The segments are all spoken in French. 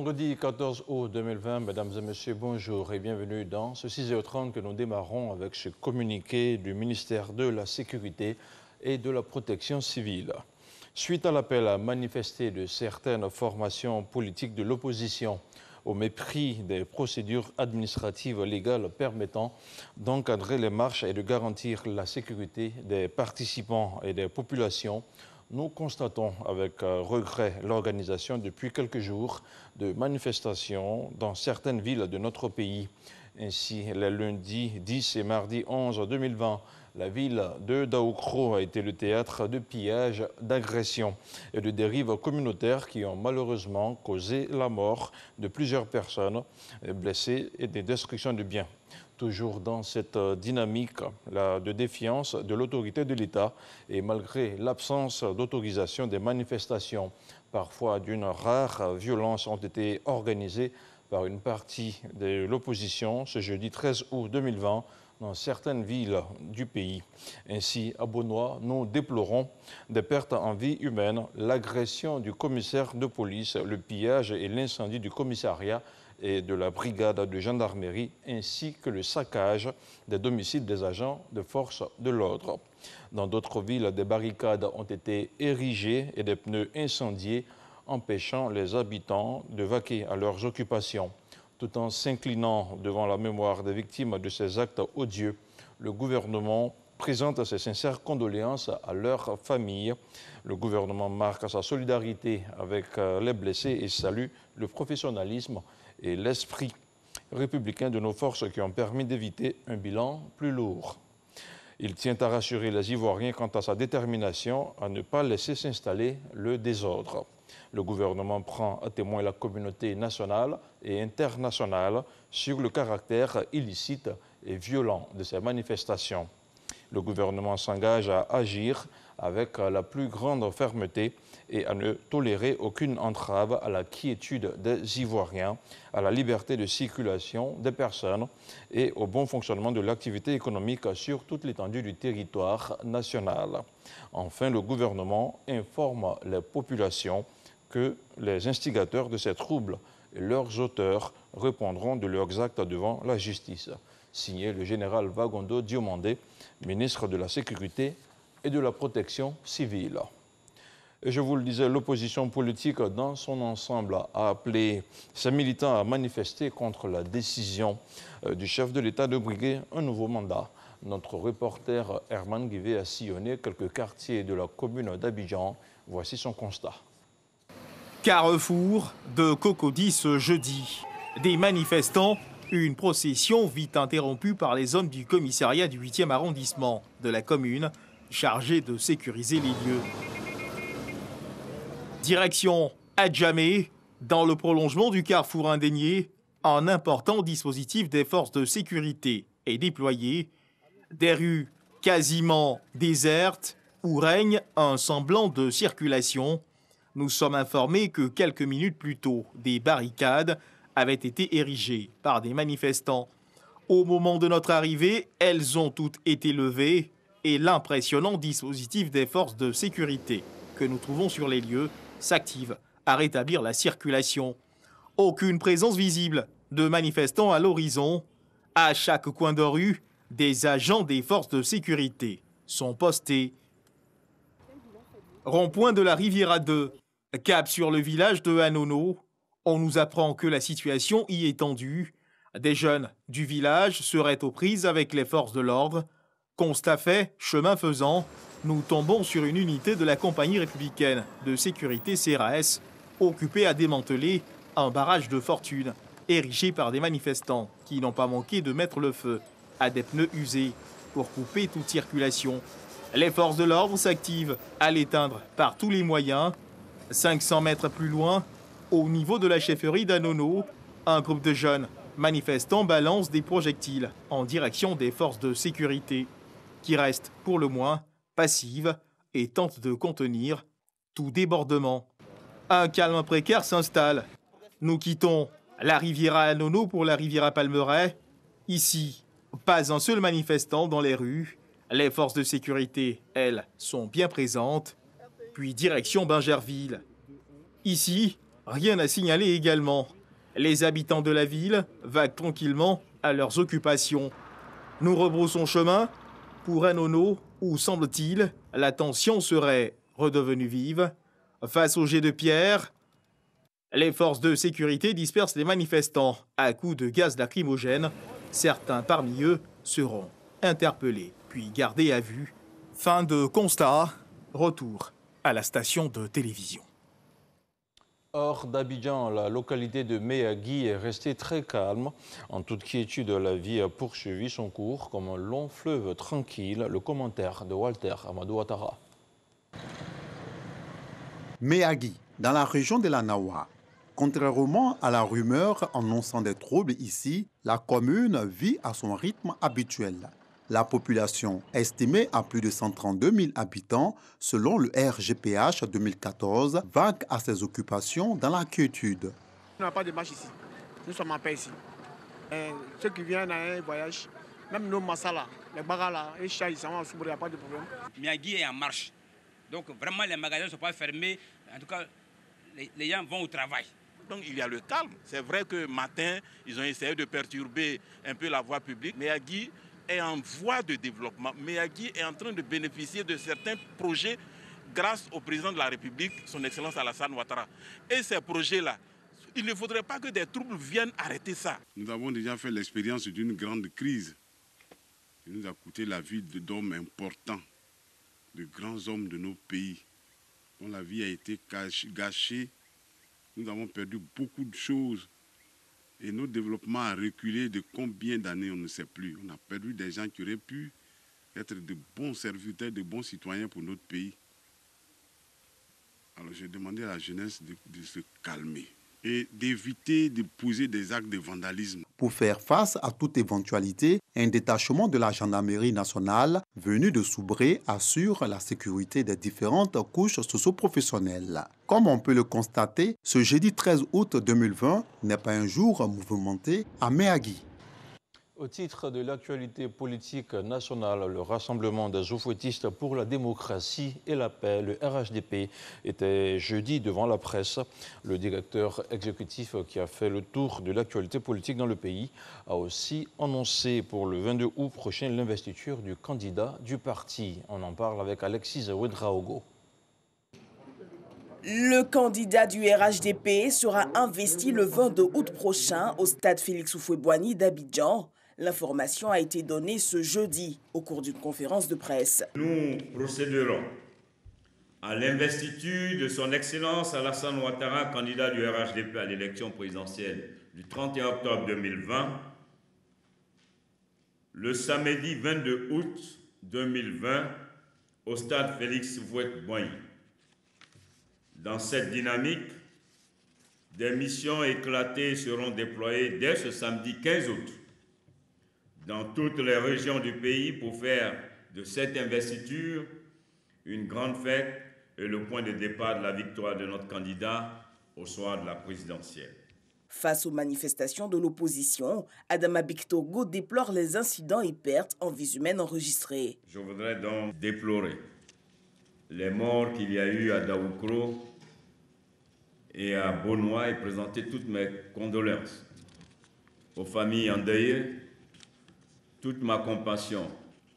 Vendredi 14 août 2020, mesdames et messieurs, bonjour et bienvenue dans ce 6h30 que nous démarrons avec ce communiqué du ministère de la Sécurité et de la Protection civile. Suite à l'appel à manifester de certaines formations politiques de l'opposition au mépris des procédures administratives légales permettant d'encadrer les marches et de garantir la sécurité des participants et des populations, nous constatons avec regret l'organisation depuis quelques jours de manifestations dans certaines villes de notre pays. Ainsi, les lundis 10 et mardi 11 2020, la ville de Daoukro a été le théâtre de pillages, d'agressions et de dérives communautaires qui ont malheureusement causé la mort de plusieurs personnes blessées et des destructions de biens. Toujours dans cette dynamique de défiance de l'autorité de l'État et malgré l'absence d'autorisation des manifestations, parfois d'une rare violence, ont été organisées par une partie de l'opposition ce jeudi 13 août 2020 dans certaines villes du pays. Ainsi, à Beaunois, nous déplorons des pertes en vie humaine, l'agression du commissaire de police, le pillage et l'incendie du commissariat et de la brigade de gendarmerie, ainsi que le saccage des domiciles des agents de force de l'ordre. Dans d'autres villes, des barricades ont été érigées et des pneus incendiés, empêchant les habitants de vaquer à leurs occupations. Tout en s'inclinant devant la mémoire des victimes de ces actes odieux, le gouvernement présente ses sincères condoléances à leurs familles. Le gouvernement marque sa solidarité avec les blessés et salue le professionnalisme et l'esprit républicain de nos forces qui ont permis d'éviter un bilan plus lourd. Il tient à rassurer les Ivoiriens quant à sa détermination à ne pas laisser s'installer le désordre. Le gouvernement prend à témoin la communauté nationale et internationale sur le caractère illicite et violent de ces manifestations. Le gouvernement s'engage à agir avec la plus grande fermeté et à ne tolérer aucune entrave à la quiétude des Ivoiriens, à la liberté de circulation des personnes et au bon fonctionnement de l'activité économique sur toute l'étendue du territoire national. Enfin, le gouvernement informe les populations que les instigateurs de ces troubles et leurs auteurs répondront de leurs actes devant la justice. Signé le général Vagondo Diomandé, ministre de la Sécurité et de la Protection civile. Et je vous le disais, l'opposition politique dans son ensemble a appelé ses militants à manifester contre la décision du chef de l'État de briguer un nouveau mandat. Notre reporter Herman Guivet a sillonné quelques quartiers de la commune d'Abidjan. Voici son constat. Carrefour de Cocody ce jeudi. Des manifestants, une procession vite interrompue par les hommes du commissariat du 8e arrondissement de la commune, chargés de sécuriser les lieux. Direction Adjamé, dans le prolongement du carrefour Indénié, un important dispositif des forces de sécurité est déployé. Des rues quasiment désertes où règne un semblant de circulation. Nous sommes informés que quelques minutes plus tôt, des barricades avaient été érigées par des manifestants. Au moment de notre arrivée, elles ont toutes été levées et l'impressionnant dispositif des forces de sécurité que nous trouvons sur les lieux s'active à rétablir la circulation. Aucune présence visible de manifestants à l'horizon. À chaque coin de rue, des agents des forces de sécurité sont postés. Rond-point de la Riviera 2, cap sur le village de Anono. On nous apprend que la situation y est tendue. Des jeunes du village seraient aux prises avec les forces de l'ordre. Constat fait, chemin faisant, nous tombons sur une unité de la compagnie républicaine de sécurité CRS, occupée à démanteler un barrage de fortune érigé par des manifestants qui n'ont pas manqué de mettre le feu à des pneus usés pour couper toute circulation. Les forces de l'ordre s'activent à l'éteindre par tous les moyens. 500 mètres plus loin, au niveau de la chefferie d'Anono, un groupe de jeunes manifestants balance des projectiles en direction des forces de sécurité, qui restent pour le moins passives et tentent de contenir tout débordement. Un calme précaire s'installe. Nous quittons la Riviera Anono pour la Riviera Palmeraie. Ici, pas un seul manifestant dans les rues. Les forces de sécurité, elles, sont bien présentes. Puis direction Bingerville. Ici, rien à signaler également. Les habitants de la ville vaguent tranquillement à leurs occupations. Nous rebroussons chemin pour Anono, où, semble-t-il, la tension serait redevenue vive. Face aux jets de pierre, les forces de sécurité dispersent les manifestants à coups de gaz lacrymogène. Certains parmi eux seront interpellés, puis gardés à vue. Fin de constat, retour à la station de télévision. Hors d'Abidjan, la localité de Méagui est restée très calme. En toute quiétude, la vie a poursuivi son cours comme un long fleuve tranquille. Le commentaire de Walter Amadou Ouattara. Méagui, dans la région de la Nawa. Contrairement à la rumeur annonçant des troubles ici, la commune vit à son rythme habituel. La population, estimée à plus de 132 000 habitants, selon le RGPH 2014, vague à ses occupations dans la quiétude. On n'a pas de marche ici. Nous sommes en paix ici. Ceux qui viennent à un voyage, même nos massala, les bagala, les chats, ils sont en soubre, il n'y a pas de problème. Méagui est en marche. Donc vraiment, les magasins ne sont pas fermés. En tout cas, les gens vont au travail. Donc il y a le calme. C'est vrai que matin, ils ont essayé de perturber un peu la voie publique. Méagui est en voie de développement. Méagui est en train de bénéficier de certains projets grâce au président de la République, son Excellence Alassane Ouattara. Et ces projets-là, il ne faudrait pas que des troubles viennent arrêter ça. Nous avons déjà fait l'expérience d'une grande crise qui nous a coûté la vie d'hommes importants, de grands hommes de nos pays, dont la vie a été gâchée. Nous avons perdu beaucoup de choses et notre développement a reculé de combien d'années, on ne sait plus. On a perdu des gens qui auraient pu être de bons serviteurs, de bons citoyens pour notre pays. Alors j'ai demandé à la jeunesse de se calmer et d'éviter de poser des actes de vandalisme. Pour faire face à toute éventualité, un détachement de la gendarmerie nationale venu de Soubré assure la sécurité des différentes couches socio-professionnelles. Comme on peut le constater, ce jeudi 13 août 2020 n'est pas un jour mouvementé à Méagui. Au titre de l'actualité politique nationale, le Rassemblement des oufouettistes pour la démocratie et la paix, le RHDP, était jeudi devant la presse. Le directeur exécutif qui a fait le tour de l'actualité politique dans le pays a aussi annoncé pour le 22 août prochain l'investiture du candidat du parti. On en parle avec Alexis Ouedraogo. Le candidat du RHDP sera investi le 22 août prochain au stade Félix Houphouët-Boigny d'Abidjan. L'information a été donnée ce jeudi au cours d'une conférence de presse. Nous procéderons à l'investiture de son Excellence Alassane Ouattara, candidat du RHDP à l'élection présidentielle du 31 octobre 2020, le samedi 22 août 2020 au stade Félix Houphouët-Boigny. Dans cette dynamique, des missions éclatées seront déployées dès ce samedi 15 août dans toutes les régions du pays pour faire de cette investiture une grande fête et le point de départ de la victoire de notre candidat au soir de la présidentielle. Face aux manifestations de l'opposition, Adama Bictogo déplore les incidents et pertes en vies humaines enregistrées. Je voudrais donc déplorer les morts qu'il y a eu à Daoukro et à Bonois et présenter toutes mes condoléances aux familles endeuillées, toute ma compassion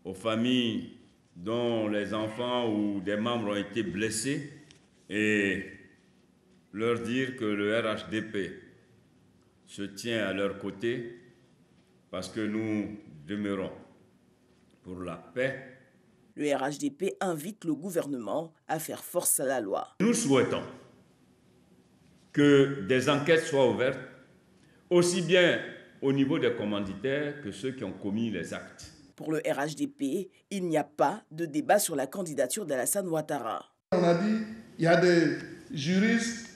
aux familles dont les enfants ou des membres ont été blessés et leur dire que le RHDP se tient à leur côté parce que nous demeurons pour la paix. Le RHDP invite le gouvernement à faire force à la loi. Nous souhaitons que des enquêtes soient ouvertes, aussi bien au niveau des commanditaires que ceux qui ont commis les actes. Pour le RHDP, il n'y a pas de débat sur la candidature d'Alassane Ouattara. On a dit, il y a des juristes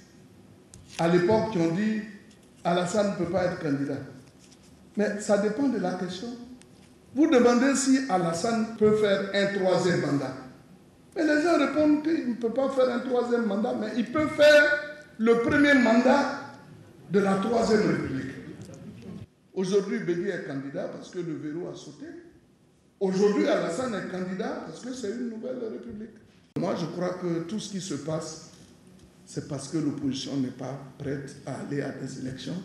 à l'époque qui ont dit Alassane ne peut pas être candidat. Mais ça dépend de la question. Vous demandez si Alassane peut faire un troisième mandat. Mais les gens répondent qu'il ne peut pas faire un troisième mandat, mais il peut faire le premier mandat de la Troisième République. Aujourd'hui, Bédi est candidat parce que le verrou a sauté. Aujourd'hui, Alassane est candidat parce que c'est une nouvelle république. Moi, je crois que tout ce qui se passe, c'est parce que l'opposition n'est pas prête à aller à des élections.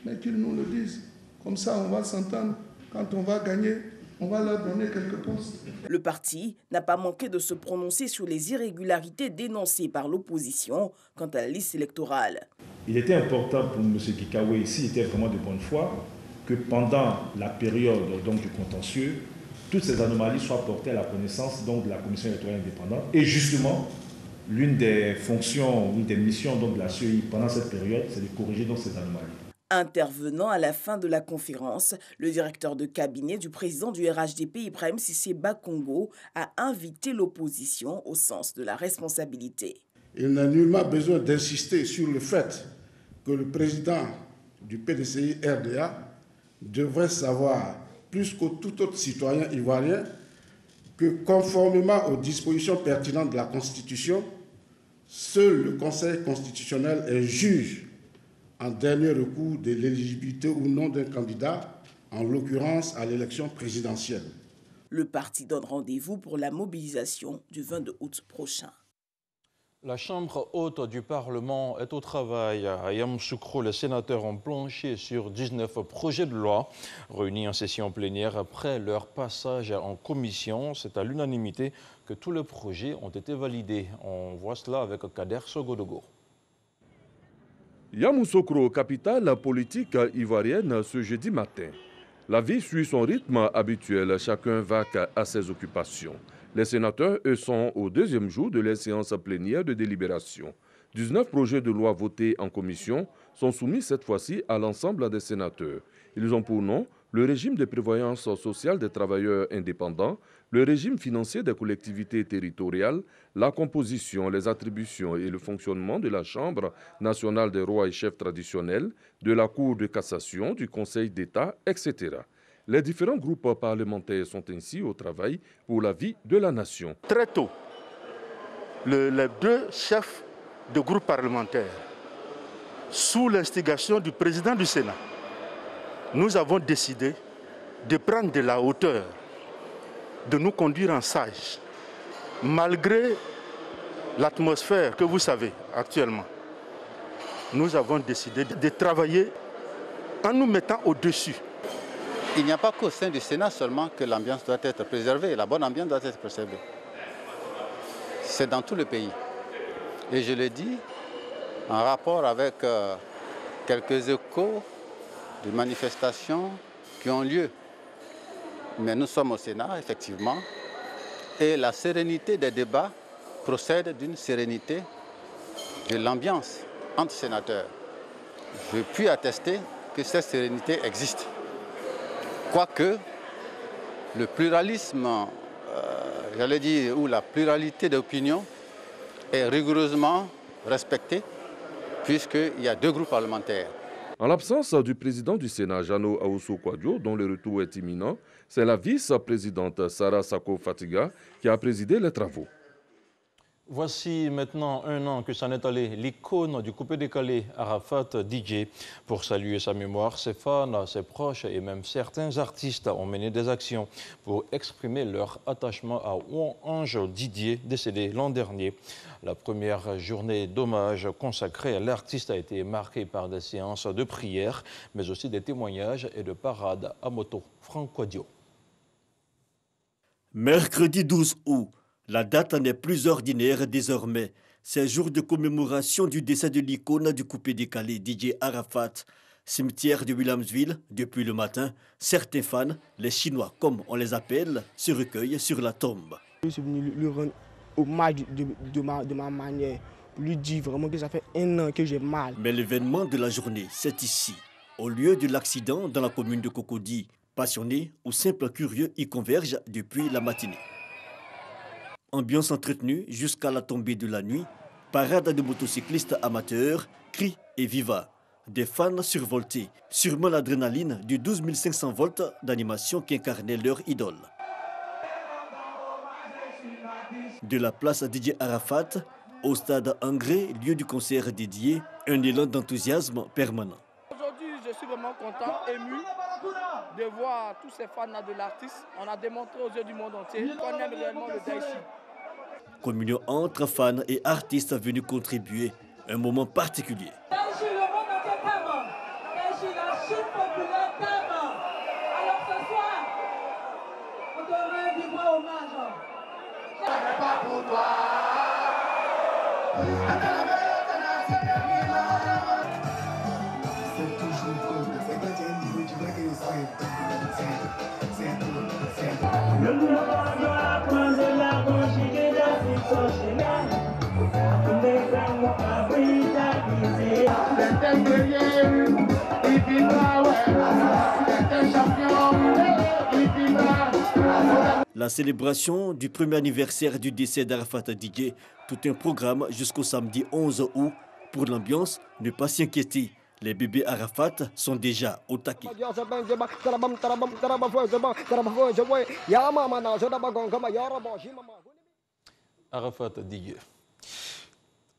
mais qu'ils nous le disent. Comme ça, on va s'entendre. Quand on va gagner, on va leur donner quelques postes. Le parti n'a pas manqué de se prononcer sur les irrégularités dénoncées par l'opposition quant à la liste électorale. Il était important pour M. Kikawe, ici, il était vraiment de bonne foi, que pendant la période donc, du contentieux, toutes ces anomalies soient portées à la connaissance donc, de la Commission électorale indépendante. Et justement, l'une des fonctions, l'une des missions donc, de la CEI pendant cette période, c'est de corriger donc, ces anomalies. Intervenant à la fin de la conférence, le directeur de cabinet du président du RHDP, Ibrahim Cissé Bakongo, a invité l'opposition au sens de la responsabilité. Il n'a nullement besoin d'insister sur le fait que le président du PDCI RDA devrait savoir, plus que tout autre citoyen ivoirien, que conformément aux dispositions pertinentes de la Constitution, seul le Conseil constitutionnel est juge en dernier recours de l'éligibilité ou non d'un candidat, en l'occurrence à l'élection présidentielle. Le parti donne rendez-vous pour la mobilisation du 22 août prochain. La Chambre haute du Parlement est au travail. À Yamoussoukro, les sénateurs ont planché sur 19 projets de loi réunis en session plénière après leur passage en commission. C'est à l'unanimité que tous les projets ont été validés. On voit cela avec Kader Sogodogo. Yamoussoukro, capitale politique ivoirienne, ce jeudi matin. La vie suit son rythme habituel, chacun vaque à ses occupations. Les sénateurs, eux, sont au deuxième jour de la séance plénière de délibération. 19 projets de loi votés en commission sont soumis cette fois-ci à l'ensemble des sénateurs. Ils ont pour nom le régime de prévoyance sociale des travailleurs indépendants, le régime financier des collectivités territoriales, la composition, les attributions et le fonctionnement de la Chambre nationale des rois et chefs traditionnels, de la Cour de cassation, du Conseil d'État, etc. Les différents groupes parlementaires sont ainsi au travail pour la vie de la nation. Très tôt, les deux chefs de groupe parlementaire, sous l'instigation du président du Sénat, nous avons décidé de prendre de la hauteur, de nous conduire en sage, malgré l'atmosphère que vous savez actuellement. Nous avons décidé de travailler en nous mettant au-dessus. Il n'y a pas qu'au sein du Sénat seulement que l'ambiance doit être préservée, la bonne ambiance doit être préservée. C'est dans tout le pays. Et je le dis en rapport avec quelques échos de manifestations qui ont lieu. Mais nous sommes au Sénat, effectivement, et la sérénité des débats procède d'une sérénité de l'ambiance entre sénateurs. Je puis attester que cette sérénité existe. Quoique le pluralisme, j'allais dire, ou la pluralité d'opinions est rigoureusement respectée, puisqu'il y a deux groupes parlementaires. En l'absence du président du Sénat, Jano Aousso-Kouadio, dont le retour est imminent, c'est la vice-présidente Sarah Sako-Fatiga qui a présidé les travaux. Voici maintenant un an que s'en est allé l'icône du coupé décalé Arafat DJ. Pour saluer sa mémoire, ses fans, ses proches et même certains artistes ont mené des actions pour exprimer leur attachement à Ange Didier, décédé l'an dernier. La première journée d'hommage consacrée à l'artiste a été marquée par des séances de prière, mais aussi des témoignages et de parades à moto. Franck Quadio. Mercredi 12 août. La date n'est plus ordinaire désormais. C'est jour de commémoration du décès de l'icône du coupé décalé DJ Arafat. Cimetière de Williamsville, depuis le matin, certains fans, les Chinois comme on les appelle, se recueillent sur la tombe. Je suis venu lui rendre hommage de ma manière, pour lui dire vraiment que ça fait un an que j'ai mal. Mais l'événement de la journée, c'est ici, au lieu de l'accident dans la commune de Cocody. Passionnés ou simples curieux y convergent depuis la matinée. Ambiance entretenue jusqu'à la tombée de la nuit, parade de motocyclistes amateurs, cris et viva. Des fans survoltés, sûrement l'adrénaline du 12 500 volts d'animation qu'incarnait leur idole. De la place DJ Arafat au stade Angré, lieu du concert dédié, un élan d'enthousiasme permanent. Aujourd'hui, je suis vraiment content, ému de voir tous ces fans de l'artiste. On a démontré aux yeux du monde entier qu'on aime réellement le Daichi. Communion entre fans et artistes venus contribuer, un moment particulier. La célébration du premier anniversaire du décès d'Arafat Didier, tout un programme jusqu'au samedi 11 août. Pour l'ambiance, ne pas s'inquiéter. Les bébés Arafat sont déjà au taquet. Arafat Didier.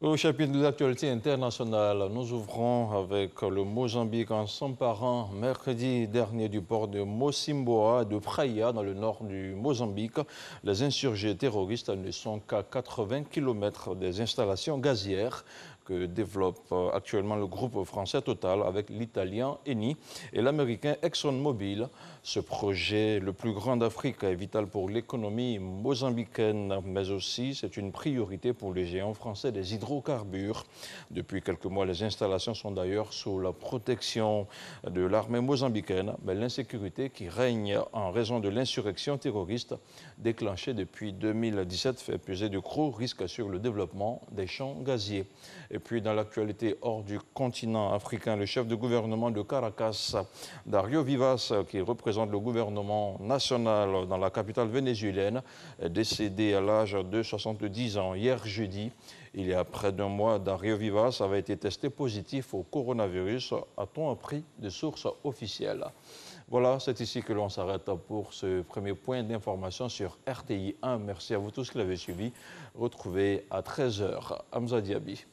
Au chapitre de l'actualité internationale, nous ouvrons avec le Mozambique en s'emparant mercredi dernier du port de Mocimboa et de Praia dans le nord du Mozambique. Les insurgés terroristes ne sont qu'à 80 km des installations gazières que développe actuellement le groupe français Total avec l'italien Eni et l'américain ExxonMobil. Ce projet, le plus grand d'Afrique, est vital pour l'économie mozambicaine, mais aussi c'est une priorité pour les géants français des hydrocarbures. Depuis quelques mois, les installations sont d'ailleurs sous la protection de l'armée mozambicaine, mais l'insécurité qui règne en raison de l'insurrection terroriste déclenchée depuis 2017 fait peser de gros risques sur le développement des champs gaziers. Et puis, dans l'actualité hors du continent africain, le chef de gouvernement de Caracas, Dario Vivas, qui représente le gouvernement national dans la capitale vénézuélienne, est décédé à l'âge de 70 ans. Hier jeudi, il y a près d'un mois, Dario Vivas avait été testé positif au coronavirus, a-t-on appris de sources officielles. Voilà, c'est ici que l'on s'arrête pour ce premier point d'information sur RTI 1. Merci à vous tous qui l'avez suivi. Retrouvez à 13h Hamza Diaby.